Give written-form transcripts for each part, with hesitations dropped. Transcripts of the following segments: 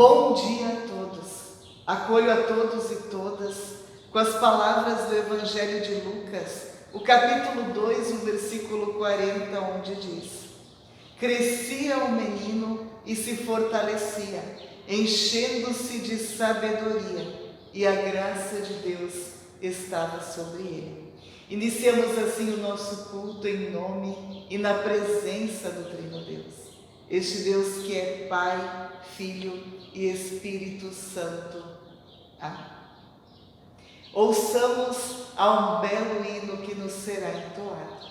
Bom dia a todos. Acolho a todos e todas com as palavras do Evangelho de Lucas, o capítulo 2, o versículo 40, onde diz: Crescia o menino e se fortalecia, enchendo-se de sabedoria, e a graça de Deus estava sobre ele. Iniciamos assim o nosso culto em nome e na presença do Trino Deus. Este Deus que é Pai, Filho e Espírito Santo. Amém. Ouçamos a um belo hino que nos será entoado.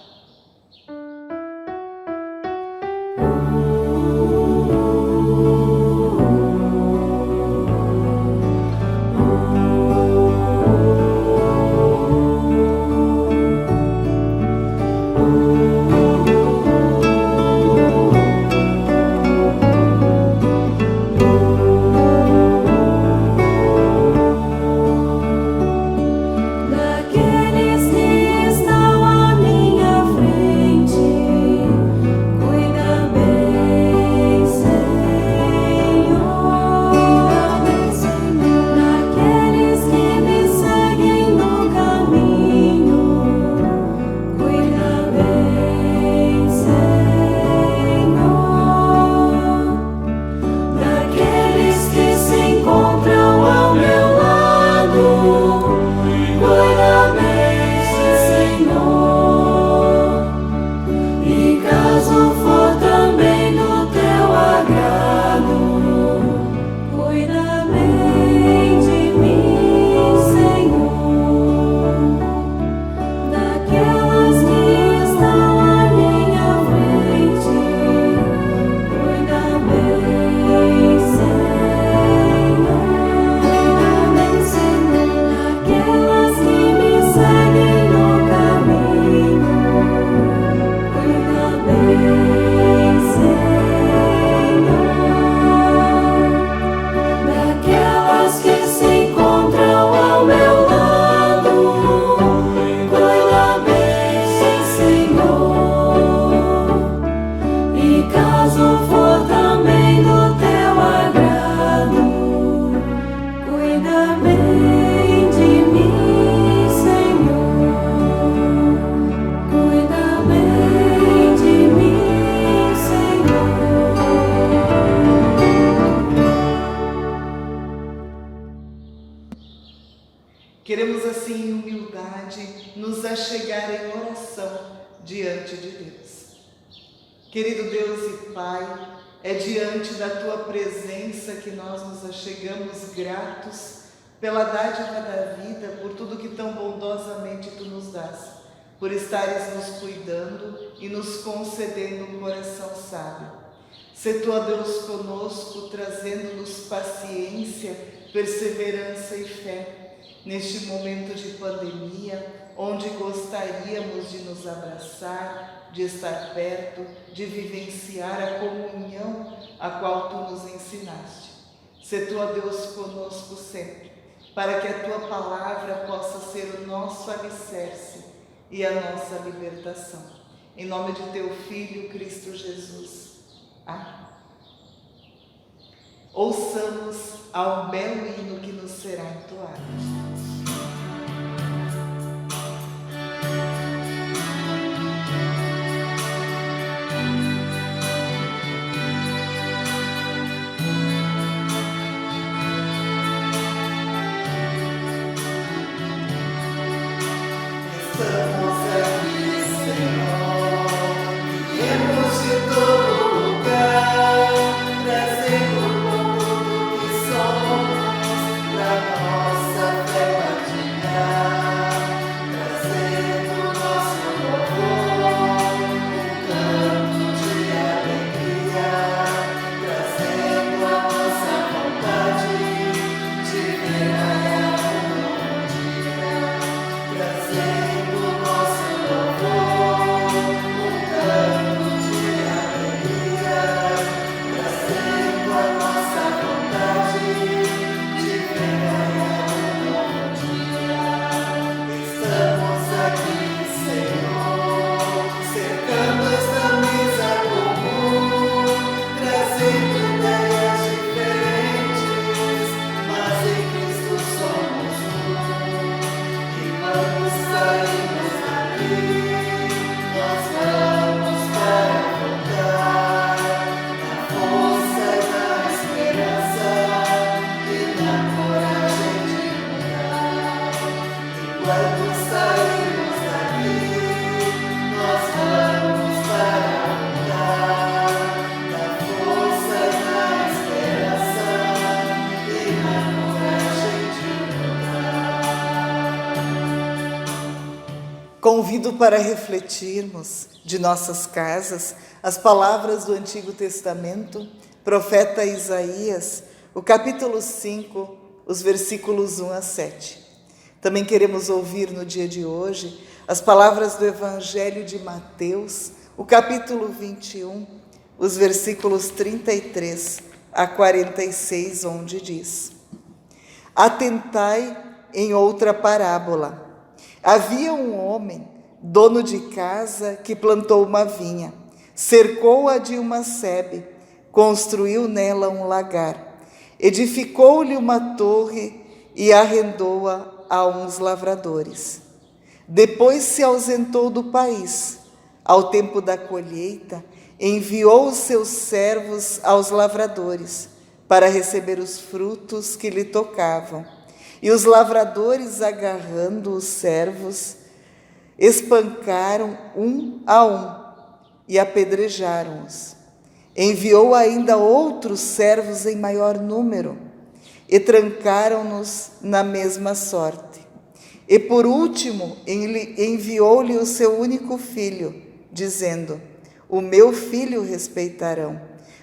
Queremos assim, em humildade, nos achegar em oração diante de Deus. Querido Deus e Pai, é diante da Tua presença que nós nos achegamos gratos pela dádiva da vida, por tudo que tão bondosamente Tu nos dás, por estares nos cuidando e nos concedendo um coração sábio. Sê Tu, ó Deus, conosco, trazendo-nos paciência, perseverança e fé, neste momento de pandemia, onde gostaríamos de nos abraçar, de estar perto, de vivenciar a comunhão a qual Tu nos ensinaste. Sê Tu, ó Deus, conosco sempre, para que a Tua palavra possa ser o nosso alicerce e a nossa libertação. Em nome de Teu Filho, Cristo Jesus. Amém. Ouçamos a um belo hino que nos será entoado. Estamos aqui, Senhor, viemos de todo lugar, trazendo tudo que somos, da nossa fé. convido para refletirmos de nossas casas as palavras do Antigo Testamento, profeta Isaías, o capítulo 5, os versículos 1 a 7. Também queremos ouvir no dia de hoje as palavras do Evangelho de Mateus, o capítulo 21, os versículos 33 a 46, onde diz: Atentai em outra parábola. Havia um homem, dono de casa, que plantou uma vinha, cercou-a de uma sebe, construiu nela um lagar, edificou-lhe uma torre e arrendou-a a uns lavradores. Depois se ausentou do país. Ao tempo da colheita, enviou os seus servos aos lavradores para receber os frutos que lhe tocavam. E os lavradores, agarrando os servos, espancaram um a um e apedrejaram-os. Enviou ainda outros servos em maior número e trancaram-nos na mesma sorte. E por último enviou-lhe o seu único filho, dizendo: O meu filho respeitarão.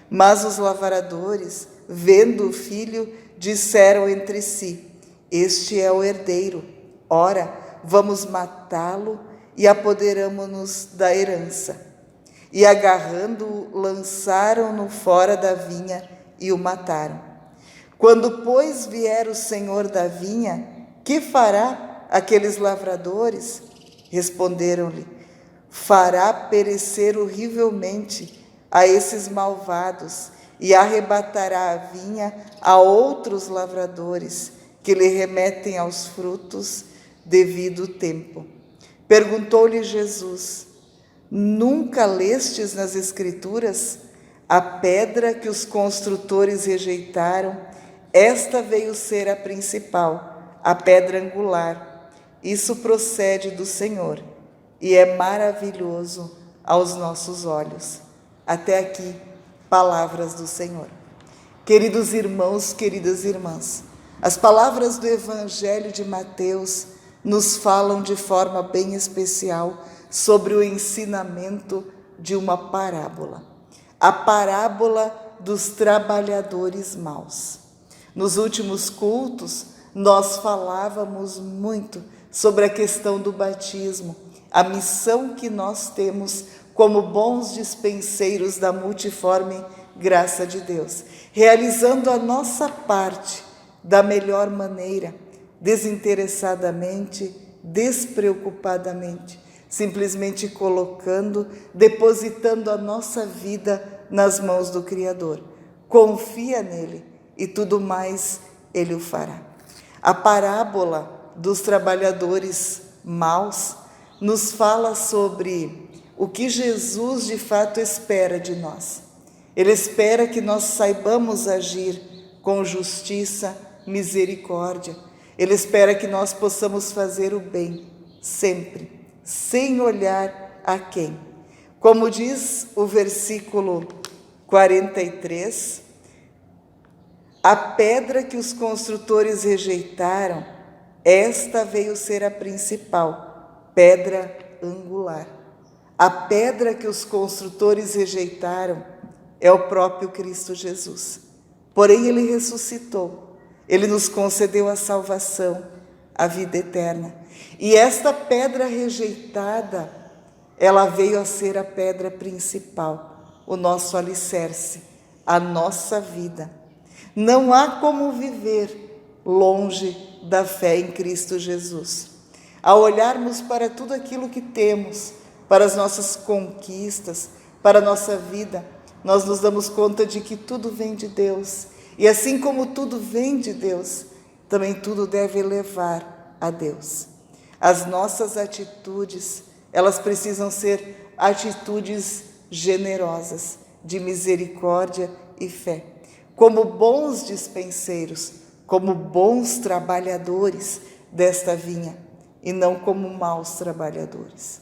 Mas os lavradores, vendo o filho, disseram entre si: Este é o herdeiro. Ora, vamos matá-lo e apoderamo-nos da herança. E agarrando-o, lançaram-no fora da vinha e o mataram. Quando, pois, vier o senhor da vinha, que fará aqueles lavradores? Responderam-lhe: Fará perecer horrivelmente a esses malvados e arrebatará a vinha a outros lavradores, que lhe remetem aos frutos devido tempo. Perguntou-lhe Jesus: Nunca lestes nas Escrituras? A pedra que os construtores rejeitaram, esta veio ser a principal, a pedra angular. Isso procede do Senhor e é maravilhoso aos nossos olhos. Até aqui, palavras do Senhor. Queridos irmãos, queridas irmãs, as palavras do Evangelho de Mateus nos falam de forma bem especial sobre o ensinamento de uma parábola, a parábola dos trabalhadores maus. Nos últimos cultos, nós falávamos muito sobre a questão do batismo, a missão que nós temos como bons dispenseiros da multiforme graça de Deus, realizando a nossa parte da melhor maneira, desinteressadamente, despreocupadamente, simplesmente colocando, depositando a nossa vida nas mãos do Criador. Confia nele e tudo mais ele o fará. A parábola dos trabalhadores maus nos fala sobre o que Jesus de fato espera de nós. Ele espera que nós saibamos agir com justiça, misericórdia. Ele espera que nós possamos fazer o bem, sempre, sem olhar a quem. Como diz o versículo 43, a pedra que os construtores rejeitaram, esta veio ser a principal, pedra angular. A pedra que os construtores rejeitaram é o próprio Cristo Jesus. Porém, ele ressuscitou. Ele nos concedeu a salvação, a vida eterna. E esta pedra rejeitada, ela veio a ser a pedra principal, o nosso alicerce, a nossa vida. Não há como viver longe da fé em Cristo Jesus. Ao olharmos para tudo aquilo que temos, para as nossas conquistas, para a nossa vida, nós nos damos conta de que tudo vem de Deus. E assim como tudo vem de Deus, também tudo deve levar a Deus. As nossas atitudes, elas precisam ser atitudes generosas, de misericórdia e fé. Como bons dispenseiros, como bons trabalhadores desta vinha, e não como maus trabalhadores.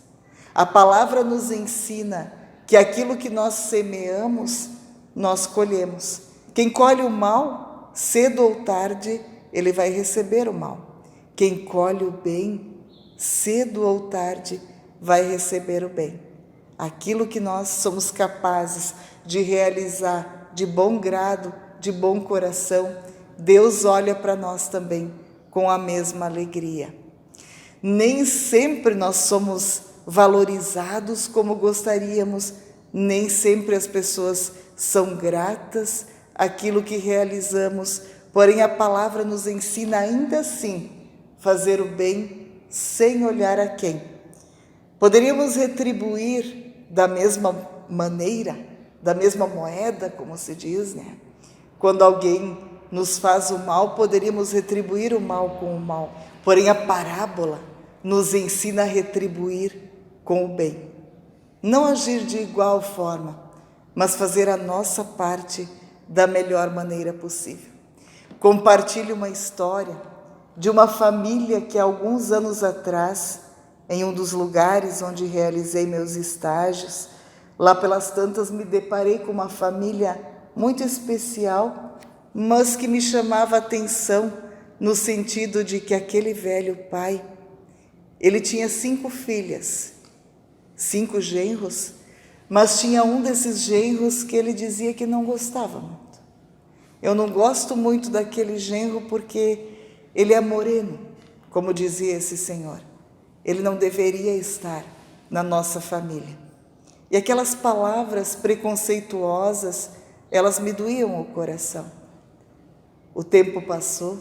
A palavra nos ensina que aquilo que nós semeamos, nós colhemos. Quem colhe o mal, cedo ou tarde, ele vai receber o mal. Quem colhe o bem, cedo ou tarde, vai receber o bem. Aquilo que nós somos capazes de realizar de bom grado, de bom coração, Deus olha para nós também com a mesma alegria. Nem sempre nós somos valorizados como gostaríamos, nem sempre as pessoas são gratas àquilo que realizamos, porém a palavra nos ensina ainda assim fazer o bem sem olhar a quem. Poderíamos retribuir da mesma maneira, da mesma moeda, como se diz, né? Quando alguém nos faz o mal, poderíamos retribuir o mal com o mal. Porém, a parábola nos ensina a retribuir com o bem. Não agir de igual forma, mas fazer a nossa parte da melhor maneira possível. Compartilho uma história de uma família que há alguns anos atrás, em um dos lugares onde realizei meus estágios, lá pelas tantas me deparei com uma família muito especial, mas que me chamava a atenção no sentido de que aquele velho pai, ele tinha 5 filhas, 5 genros, mas tinha um desses genros que ele dizia que não gostava muito. Eu não gosto muito daquele genro porque ele é moreno, como dizia esse senhor. Ele não deveria estar na nossa família. E aquelas palavras preconceituosas, elas me doíam o coração. O tempo passou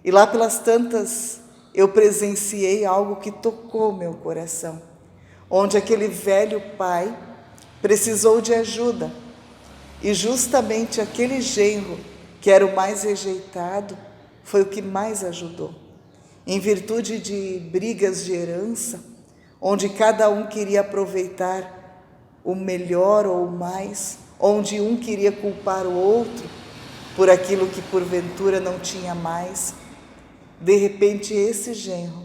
e lá pelas tantas eu presenciei algo que tocou meu coração, onde aquele velho pai precisou de ajuda e justamente aquele genro, que era o mais rejeitado, foi o que mais ajudou. Em virtude de brigas de herança, onde cada um queria aproveitar o melhor ou o mais, onde um queria culpar o outro por aquilo que porventura não tinha mais, de repente esse genro,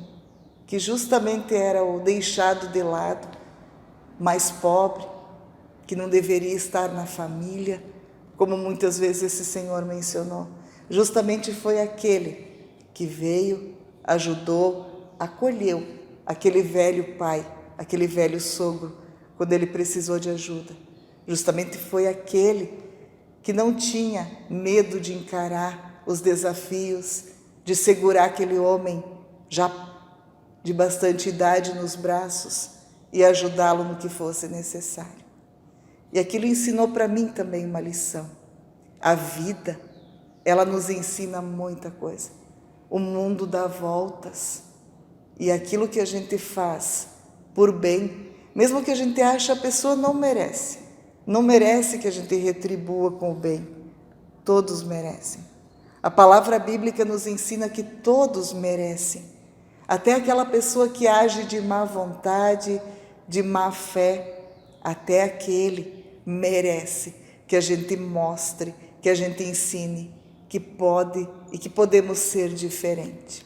que justamente era o deixado de lado, mais pobre, que não deveria estar na família, como muitas vezes esse senhor mencionou, justamente foi aquele que veio, ajudou, acolheu aquele velho pai, aquele velho sogro, quando ele precisou de ajuda. Justamente foi aquele que não tinha medo de encarar os desafios, de segurar aquele homem já de bastante idade nos braços e ajudá-lo no que fosse necessário. E aquilo ensinou para mim também uma lição. A vida, ela nos ensina muita coisa. O mundo dá voltas e aquilo que a gente faz por bem, mesmo que a gente ache a pessoa não merece que a gente retribua com o bem, todos merecem. A palavra bíblica nos ensina que todos merecem, até aquela pessoa que age de má vontade, de má fé, até aquele merece que a gente mostre, que a gente ensine que pode e que podemos ser diferente.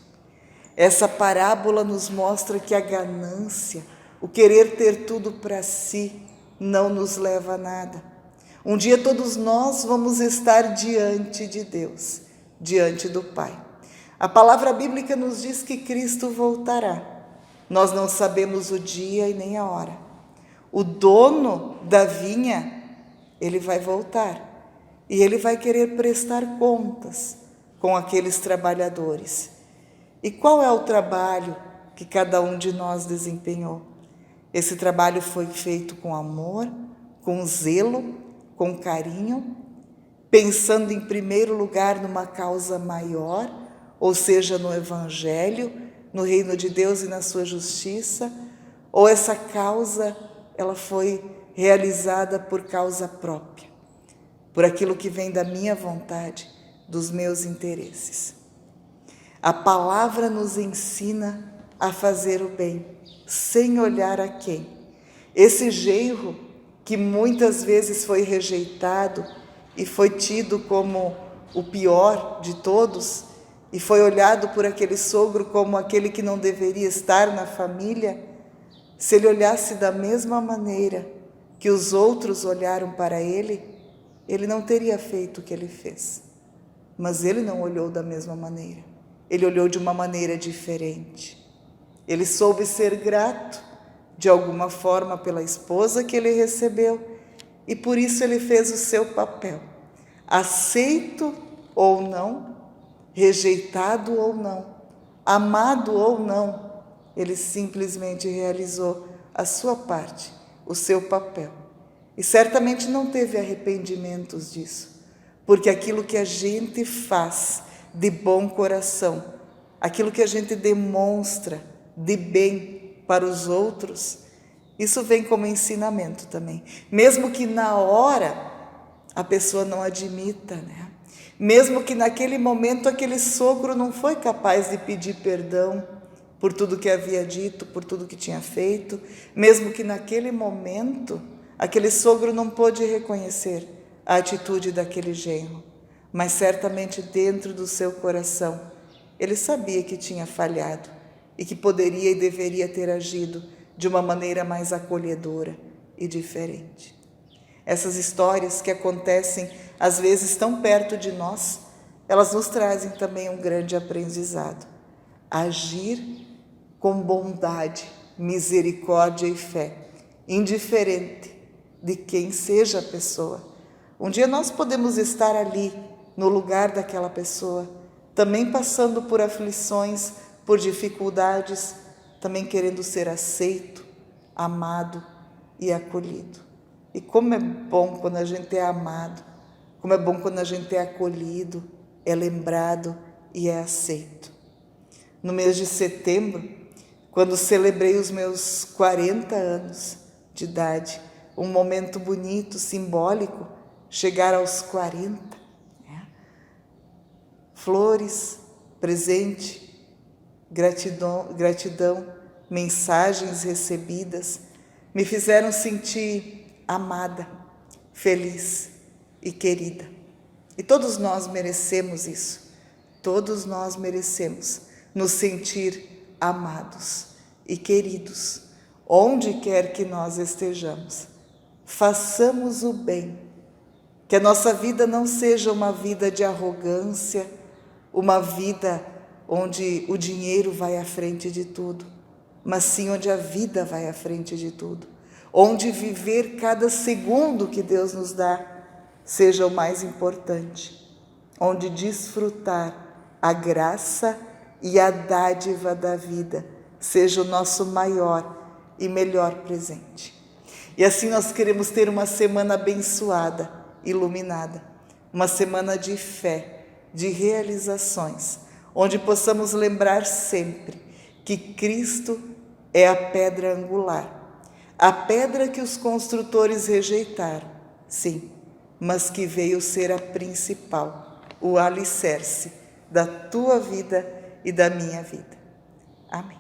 Essa parábola nos mostra que a ganância, o querer ter tudo para si, não nos leva a nada. Um dia todos nós vamos estar diante de Deus, diante do Pai. A palavra bíblica nos diz que Cristo voltará. Nós não sabemos o dia e nem a hora. O dono da vinha, ele vai voltar e ele vai querer prestar contas com aqueles trabalhadores. E qual é o trabalho que cada um de nós desempenhou? Esse trabalho foi feito com amor, com zelo, com carinho, pensando em primeiro lugar numa causa maior, ou seja, no Evangelho, no reino de Deus e na sua justiça, ou essa causa ela foi realizada por causa própria, por aquilo que vem da minha vontade, dos meus interesses. A palavra nos ensina a fazer o bem, sem olhar a quem. Esse genro que muitas vezes foi rejeitado e foi tido como o pior de todos, e foi olhado por aquele sogro como aquele que não deveria estar na família, se ele olhasse da mesma maneira que os outros olharam para ele, ele não teria feito o que ele fez. Mas ele não olhou da mesma maneira, ele olhou de uma maneira diferente. Ele soube ser grato de alguma forma pela esposa que ele recebeu, e por isso ele fez o seu papel. Aceito ou não, rejeitado ou não, amado ou não, ele simplesmente realizou a sua parte, o seu papel. E certamente não teve arrependimentos disso, porque aquilo que a gente faz de bom coração, aquilo que a gente demonstra de bem para os outros, isso vem como ensinamento também. Mesmo que na hora a pessoa não admita, né? Mesmo que naquele momento aquele sogro não foi capaz de pedir perdão por tudo que havia dito, por tudo que tinha feito, mesmo que naquele momento aquele sogro não pôde reconhecer a atitude daquele genro, mas certamente dentro do seu coração ele sabia que tinha falhado e que poderia e deveria ter agido de uma maneira mais acolhedora e diferente. Essas histórias que acontecem às vezes tão perto de nós, elas nos trazem também um grande aprendizado. Agir com bondade, misericórdia e fé, indiferente de quem seja a pessoa. Um dia nós podemos estar ali, no lugar daquela pessoa, também passando por aflições, por dificuldades, também querendo ser aceito, amado e acolhido. E como é bom quando a gente é amado, como é bom quando a gente é acolhido, é lembrado e é aceito. No mês de setembro, quando celebrei os meus 40 anos de idade, um momento bonito, simbólico, chegar aos 40, né? Flores, presente, gratidão, mensagens recebidas, me fizeram sentir amada, feliz e querida. E todos nós merecemos isso, todos nós merecemos nos sentir amados e queridos, onde quer que nós estejamos. Façamos o bem, que a nossa vida não seja uma vida de arrogância, uma vida onde o dinheiro vai à frente de tudo, mas sim onde a vida vai à frente de tudo, onde viver cada segundo que Deus nos dá seja o mais importante, onde desfrutar a graça e a dádiva da vida seja o nosso maior e melhor presente. E assim nós queremos ter uma semana abençoada, iluminada, uma semana de fé, de realizações, onde possamos lembrar sempre que Cristo é a pedra angular, a pedra que os construtores rejeitaram, sim, mas que veio ser a principal, o alicerce da tua vida e da minha vida. Amém.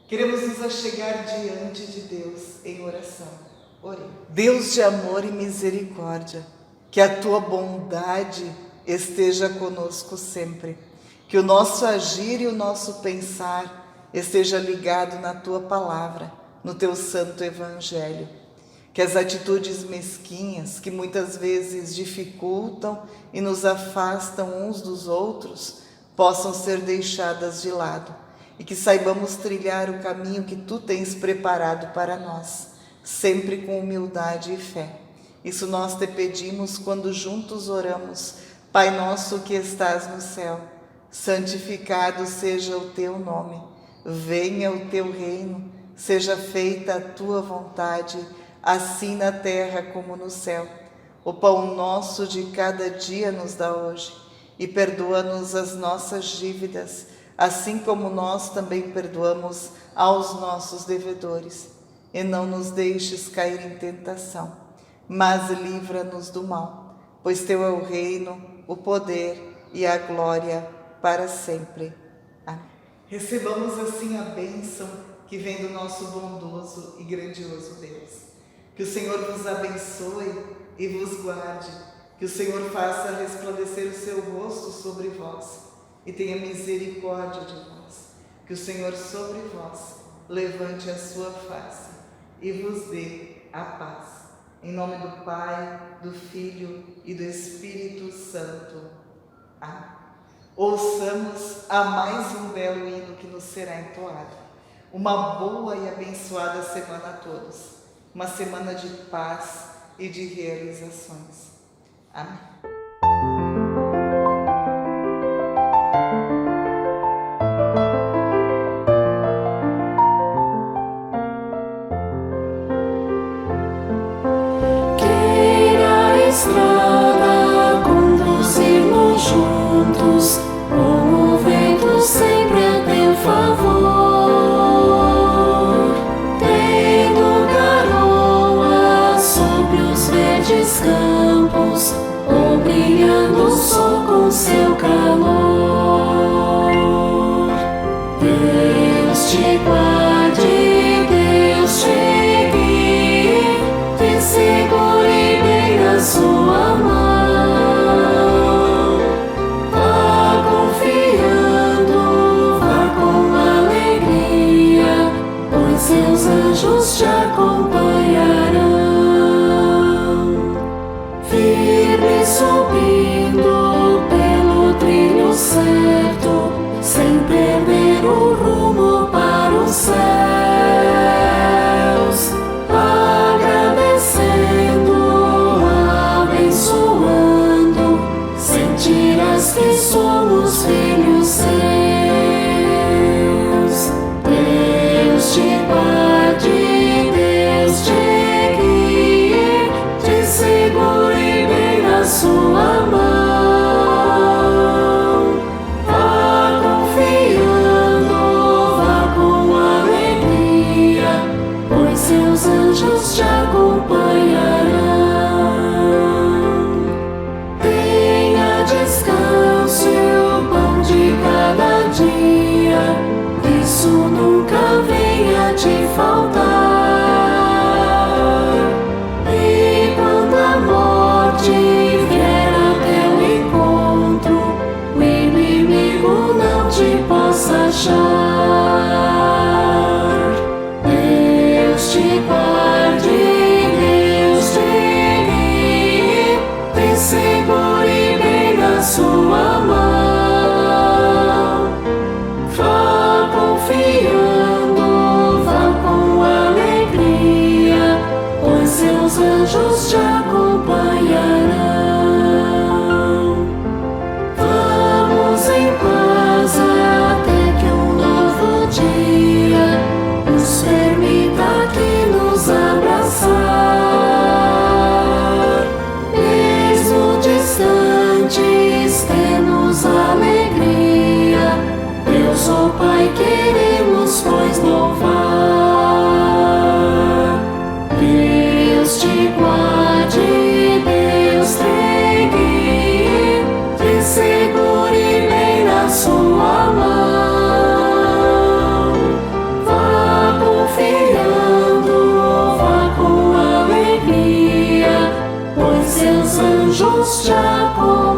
Queremos nos achegar diante de Deus em oração. Oremos. Deus de amor e misericórdia, que a tua bondade esteja conosco sempre, que o nosso agir e o nosso pensar esteja ligado na tua palavra, no teu santo evangelho, que as atitudes mesquinhas que muitas vezes dificultam e nos afastam uns dos outros possam ser deixadas de lado e que saibamos trilhar o caminho que tu tens preparado para nós, sempre com humildade e fé. Isso nós te pedimos quando juntos oramos: Pai nosso que estás no céu, santificado seja o teu nome, venha o teu reino, seja feita a tua vontade, assim na terra como no céu. O pão nosso de cada dia nos dá hoje, e perdoa-nos as nossas dívidas, assim como nós também perdoamos aos nossos devedores. E não nos deixes cair em tentação, mas livra-nos do mal, pois teu é o reino, o poder e a glória para sempre. Amém. Recebamos assim a bênção que vem do nosso bondoso e grandioso Deus. Que o Senhor vos abençoe e vos guarde, que o Senhor faça resplandecer o seu rosto sobre vós e tenha misericórdia de vós, que o Senhor sobre vós levante a sua face e vos dê a paz. Em nome do Pai, do Filho e do Espírito Santo. Amém. Ouçamos a mais um belo hino que nos será entoado. Uma boa e abençoada semana a todos. Uma semana de paz e de realizações. Amém. Estrada, conduzimos juntos, com o vento sempre a teu favor, tendo garoa sobre os verdes campos, ou brilhando o sol com seu calor. Deus te guarde, Deus te guie, te segure bem na sua mão. Vá confiando, vá com alegria, pois seus anjos te acompanharão. Firme subindo pelo trilho certo, sem perder o rumo para os céus, agradecendo, abençoando, sentirás que somos filhos seus. Deus te guarde, Deus te guie, te segure bem na sua mão. Seus anjos te acompanharão. Tenha descanso e o pão de cada dia, isso nunca venha te faltar. E quando a morte vier a teu encontro, o inimigo não te possa achar. Deus te guarde, Deus te guie, te segure bem na sua mão. Vá confiando, vá com alegria, pois seus anjos te acompanharão. Vamos em paz até que um novo dia nos permita aqui nos abraçar. Mesmo distantes, temos alegria. Deus, ó Pai, queremos pois louvar. Deus te guarde, Deus te guie, te segure bem na sua mão. Vá confiando, vá com alegria, pois seus anjos te acompanham.